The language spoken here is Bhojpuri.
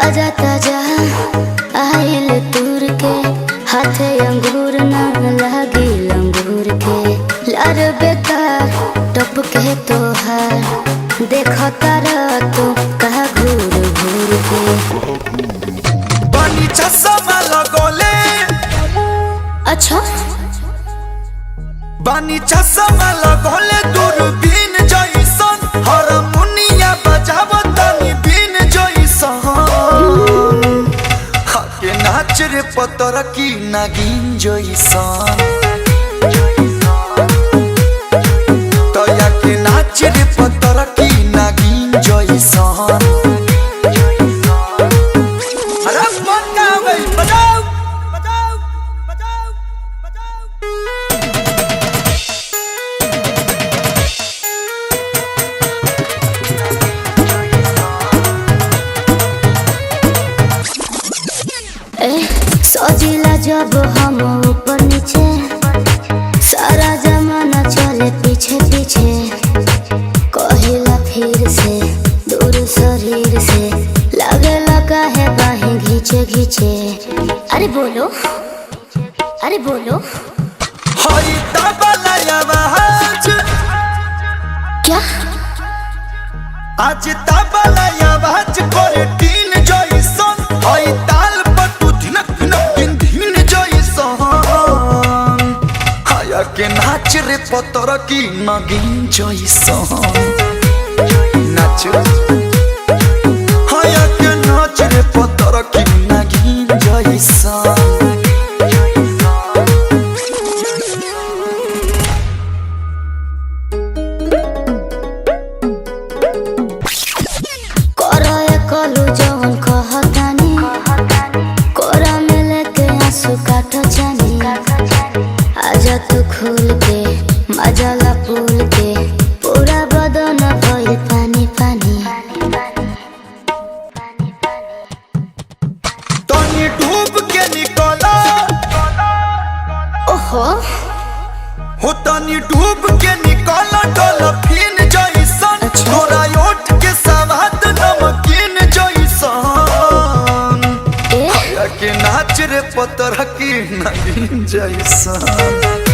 ताजा ताजा आइल तूर के हाथे अंगूर ना लागी अंगूर के लार बेकार टप के तोहार देखो तारा तो कहा घूर घूर के पानी चश्मा लगोले। अच्छा बानी चश्मा लगोले दूरबीन जइसन हारमोनिया बजावतानी बीन जइसन हाके नाच रे पतर की नागिन जइसन तया के नाच रे पतर की नागिन जइसन। अरे बजाओ बजाओ बजाओ बजाओ बजाओ। सजिला जब हम ऊपर नीचे सारा जमाना चले पीछे पीछे कहिला फिर से दूर शरीर से लगे लगा है बाहें घींचे घींचे। अरे बोलो अरे बोलो हरी तबला आवाज क्या आज तबला आवाज करे तीन जइसन हई ताल पर तू धिनक धिनक दिन दिन जइसन हाया के नाच रे पतर की नागिन जइसन नाच हाया के नाच रे पतर की नागिन जइसन। कलू जवन कहतानी कोरा में लेके आंसू काटो जानी आजा तू खुल के मजाला पुल के पूरा बदन भइल पानी पानी। तनी डूब के निकला ओहो हो तनी डूब के निकला डॉल्फिन जइसन तोरा ओठ के सवाद नमकीन जइसन हाया के नाच रे पतर की नागिन जइसन।